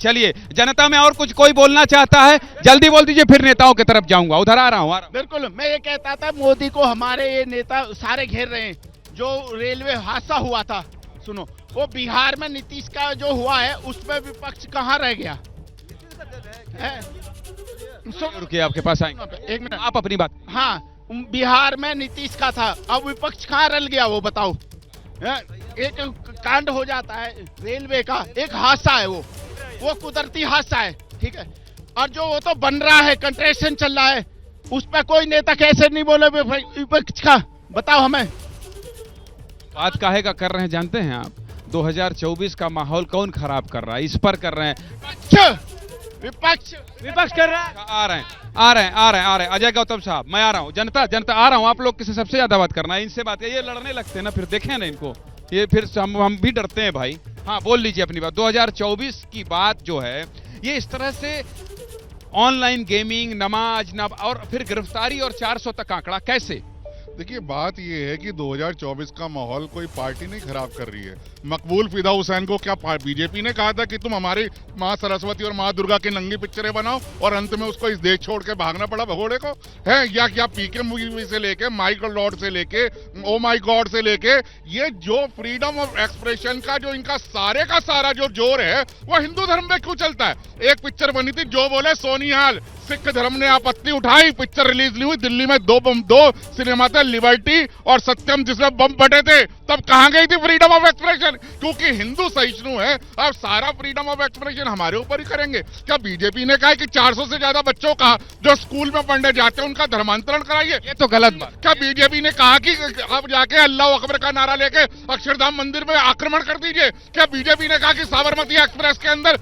चलिए, जनता में और कुछ कोई बोलना चाहता है? जल्दी बोल दीजिए, फिर नेताओं की तरफ जाऊंगा। उधर आ रहा हूँ। बिल्कुल, मैं ये कहता था मोदी को हमारे ये नेता सारे घेर रहे हैं। जो रेलवे हादसा हुआ था, सुनो, वो बिहार में नीतीश का जो हुआ है उसमें विपक्ष कहाँ रह गया है? रुकिए, आपके पास आएंगे। एक मिनट, आप अपनी बात। हाँ, बिहार में नीतीश का था, अब विपक्ष कहाँ रल गया वो बताओ। एक कांड हो जाता है रेलवे का, एक हादसा है वो कुदरती हादसा है, ठीक है। और जो वो तो बन रहा है, कंस्ट्रक्शन चल रहा है, उस पर कोई नेता कैसे नहीं बोले विपक्ष का, बताओ हमें। बात काहे का कर रहे हैं जानते हैं आप? 2024 का माहौल कौन खराब कर रहा है? इस पर कर रहे हैं विपक्ष कर रहा है। आ रहे हैं अजय गौतम साहब, मैं आ रहा हूँ। जनता आ रहा हूँ। आप लोग किसी सबसे ज्यादा बात करना है, इनसे बात ये लड़ने लगते हैं ना, फिर देखें ना इनको, ये फिर हम भी डरते हैं भाई। हाँ, बोल लीजिए अपनी बात। 2024 की बात जो है, ये इस तरह से ऑनलाइन गेमिंग, नमाज और फिर गिरफ्तारी और 400 तक आंकड़ा कैसे? देखिए, बात ये है कि 2024 का माहौल कोई पार्टी नहीं खराब कर रही है। मकबूल फिदा हुसैन को क्या बीजेपी ने कहा था कि तुम हमारी माँ सरस्वती और माँ दुर्गा की नंगी पिक्चरें बनाओ, और अंत में उसको इस देश छोड़ के भागना पड़ा भगोड़े को है? या क्या पीके मूवी से लेके माइकल लॉर्ड से लेके ओ माई गॉड से लेके ये जो फ्रीडम ऑफ एक्सप्रेशन का जो इनका सारे का सारा जो जोर है, वो हिंदू धर्म पे क्यों चलता है? एक पिक्चर बनी थी, जो बोले सोनिहाल, सिख धर्म ने आपत्ति उठाई, पिक्चर रिलीज नहीं हुई, दिल्ली में दो सिनेमा थे, लिबर्टी और सत्यम, जिसमें बम फटे थे, तब कहां गई थी फ्रीडम ऑफ एक्सप्रेशन? क्योंकि हिंदू सहिष्णु है और सारा फ्रीडम ऑफ एक्सप्रेशन हमारे ऊपर ही करेंगे। क्या बीजेपी ने कहा कि 400 से ज्यादा बच्चों का जो स्कूल में पढ़ने जाते हैं उनका धर्मांतरण कराइए? ये तो गलत बात। क्या बीजेपी ने कहा कि अब जाके अल्लाह अकबर का नारा लेके अक्षरधाम मंदिर में आक्रमण कर दीजिए? क्या बीजेपी ने कहा कि साबरमती एक्सप्रेस के अंदर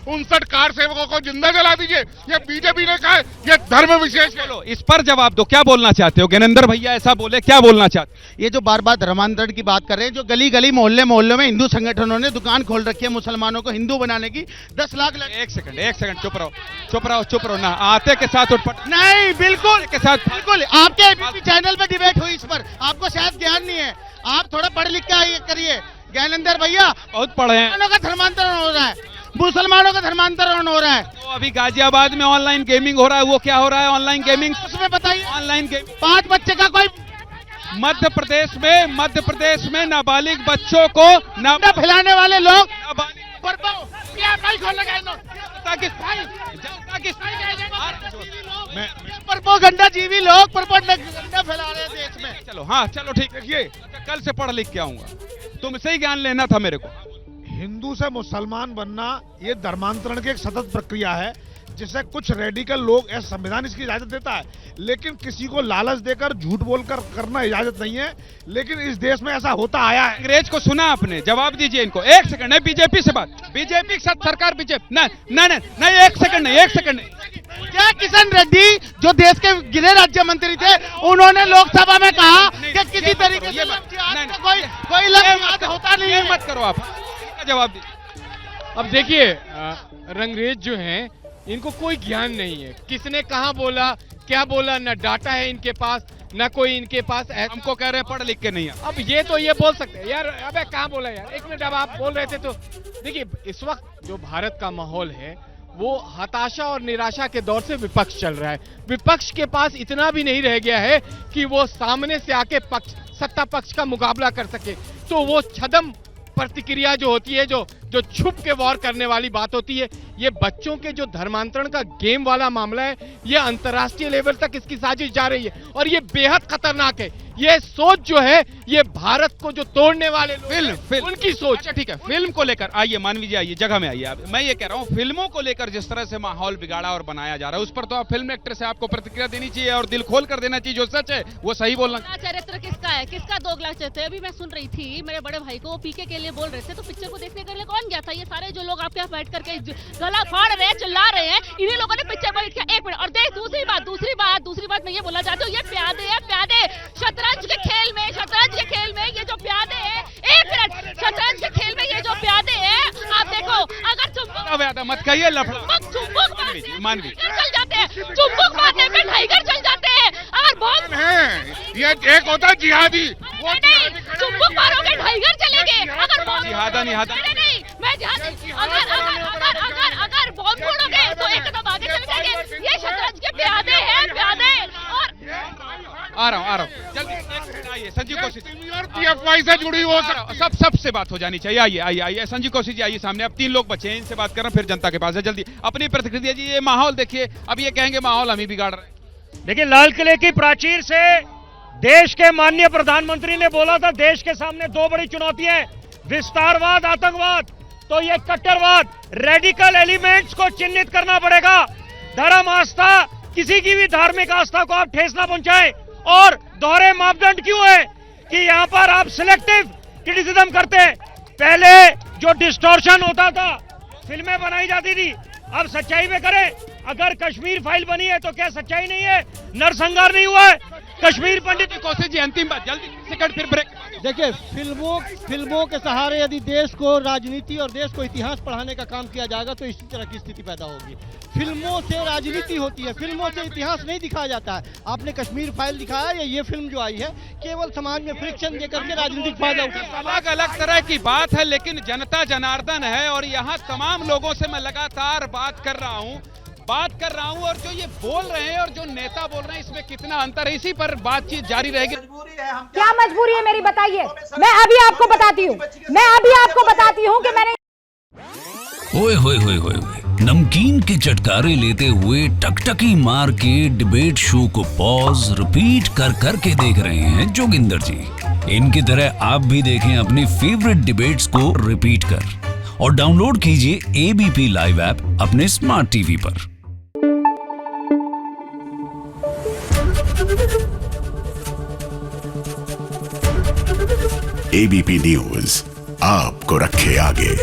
59 कार सेवकों को जिंदा जला दीजिए? ये बीजेपी ने कहा, ये धर्म विशेष है। इस पर जवाब दो, क्या बोलना चाहते हो? ज्ञानेंद्र भैया ऐसा बोले, क्या बोलना चाहते? ये जो बार बार धर्मांतरण की बात कर रहे हैं, जो गली गली मोहल्ले मोहल्ले में हिंदू संगठनों ने दुकान खोल रखी है मुसलमानों को हिंदू बनाने की, 10 लाख। एक सेकंड, चुप रहो ना, आते के साथ उठपट नहीं, बिल्कुल के साथ, बिल्कुल। आपके एबीपी चैनल पे डिबेट हुई इस पर, आपको शायद ज्ञान नहीं है, आप थोड़ा पढ़ लिख के करिए। ज्ञानेंद्र भैया बहुत पढ़े हैं। का धर्मांतरण हो रहा है, मुसलमानों का धर्मांतरण हो रहा है। तो अभी गाजियाबाद में ऑनलाइन गेमिंग हो रहा है, वो क्या हो रहा है ऑनलाइन गेमिंग? उसमें बताइए। ऑनलाइन गेमिंग 5 बच्चे का कोई मध्य प्रदेश में नाबालिग बच्चों को फैलाने वाले लोग प्रोपेगेंडा जीवी लोग प्रोपेगेंडा फैला रहे हैं देश में। चलो ठीक है। कल से पढ़ लिख के आऊंगा, तुमसे ही ज्ञान लेना था मेरे को। हिंदू से मुसलमान बनना ये धर्मांतरण की एक सतत प्रक्रिया है, जिसे कुछ रेडिकल लोग, संविधान इसकी इजाजत देता है, लेकिन किसी को लालच देकर झूठ बोलकर करना इजाजत नहीं है। लेकिन इस देश में ऐसा होता आया है। अंग्रेज को सुना आपने? जवाब दीजिए इनको। एक सेकंड नहीं, बीजेपी से बात, बीजेपी के साथ सरकार, बीजेपी नहीं, एक सेकंड नहीं। क्या किशन रेड्डी जो देश के गिने राज्य मंत्री थे, उन्होंने लोकसभा में कहा कि किसी तरीके से कोई लक्ष्य होता नहीं है? मत करो आप, जवाब दीजिए। अब देखिए, रंगरेज जो हैं, इनको कोई ज्ञान नहीं है, किसने कहाँ बोला, क्या बोला, न डाटा है इनके पास, न कोई इनके पास। हमको कह रहे हैं पढ़ लिख के नहीं है। अब ये तो ये बोल सकते हैं यार, अबे कहाँ बोला यार, एक मिनट। अब आप बोल रहे थे तो देखिए, इस वक्त जो भारत का माहौल है वो हताशा और निराशा के दौर से विपक्ष चल रहा है। विपक्ष के पास इतना भी नहीं रह गया है कि वो सामने से आके सत्ता पक्ष का मुकाबला कर सके। तो वो छदम प्रतिक्रिया जो होती है, जो छुप के वॉर करने वाली बात होती है, ये बच्चों के जो धर्मांतरण का गेम वाला मामला है, ये अंतर्राष्ट्रीय लेवल तक इसकी साजिश जा रही है और ये बेहद खतरनाक है। ये सोच जो है, ये भारत को जो तोड़ने वाले फिल्म उनकी सोच। अच्छा ठीक है, फिल्म को लेकर आइए, मानवी जी आइए, जगह में आइए। मैं ये कह रहा हूँ, फिल्मों को लेकर जिस तरह से माहौल बिगाड़ा और बनाया जा रहा है, उस पर तो आप फिल्म एक्टर से आपको प्रतिक्रिया देनी चाहिए और दिल खोल कर देना चाहिए। जो सच है वो सही बोलना। चरित्र किसका है, किसका दोगला चरित्र है? अभी मैं सुन रही थी, मेरे बड़े भाई को पीके के लिए बोल रहे थे, तो पिक्चर को देखने के लिए कौन गया था? ये सारे जो लोग आपके यहाँ बैठ करके गला फाड़ रहे हैं, चिल्ला रहे हैं, इन्हीं लोगों ने पिक्चर को देखा। एक मिनट। और देख, दूसरी बात मैं ये बोलना चाहती हूँ, ये प्यादे शतरंज के खेल में ये जो प्यादे हैं, एक मिनट, शतरंज के खेल में ये जो प्यादे हैं, आप देखो, अगर चुंबक मत कहिए, मानवी चल जाते हैं, चुंबक मारने में टाइगर चल जाते हैं। अगर बॉम्ब है, ये एक होता है जिहादी, नहीं, चुंबक मारोगे टाइगर चलेंगे। अगर जिहादा नहीं, मैं अगर बॉम्ब फोड़ोगे तो एक कदम आगे चले जाएंगे। ये शतरंज के प्यादे हैं, प्यादे। और आ रहा हूँ जल्दी आइए संजीव कौशिक PFI से जुड़ी हो सकती सबसे बात हो जानी चाहिए। आइए संजीव कौशिक जी आइए सामने। अब 3 लोग बचे हैं, इनसे बात कर रहा हूं, फिर जनता के पास है। जल्दी अपनी प्रतिक्रिया जी। ये माहौल देखिए, अब ये कहेंगे माहौल हम ही बिगाड़ रहे हैं। देखिए, लाल किले की प्राचीर से देश के माननीय प्रधानमंत्री ने बोला था देश के सामने 2 बड़ी चुनौतियां हैं, विस्तारवाद, आतंकवाद। तो ये कट्टरवाद, रेडिकल एलिमेंट्स को चिन्हित करना पड़ेगा। धर्म आस्था, किसी की भी धार्मिक आस्था को आप ठेस ना पहुंचाएं। और दोहरे मापदंड क्यों है कि यहां पर आप सिलेक्टिव क्रिटिसिज्म करते हैं। पहले जो डिस्टॉर्शन होता था, फिल्में बनाई जाती थी, अब सच्चाई में करें। अगर कश्मीर फाइल बनी है तो क्या सच्चाई नहीं है? नरसंहार नहीं हुआ है? कश्मीर पंडित कौशिक जी अंतिम बात, जल्दी सेकंड फिर ब्रेक। देखिए, फिल्मों के सहारे यदि देश को राजनीति और देश को इतिहास पढ़ाने का काम किया जाएगा तो इसी तरह की स्थिति पैदा होगी। फिल्मों से राजनीति होती है, फिल्मों से इतिहास नहीं दिखाया जाता है। आपने कश्मीर फाइल दिखाया या ये फिल्म जो आई है केवल समाज में फ्रिक्शन देकर के राजनीतिक फायदा उठाया। अलग अलग तरह की बात है, लेकिन जनता जनार्दन है और यहाँ तमाम लोगों से मैं लगातार बात कर रहा हूँ और जो ये बोल रहे हैं और जो नेता बोल रहे हैं, इसमें कितना अंतर है, इसी पर बातचीत जारी रहेगी। क्या मजबूरी है मेरी, बताइए। मैं अभी आपको बताती हूँ कि मैंने ओए होए होए होए नमकीन के चटकारे लेते हुए टकटकी मार के डिबेट शो को पॉज रिपीट कर करके देख रहे हैं जोगिंदर जी। इनकी तरह आप भी देखें अपनी फेवरेट डिबेट्स को रिपीट कर और डाउनलोड कीजिए ABP लाइव ऐप अपने स्मार्ट टीवी पर। ABP न्यूज आपको रखे आगे।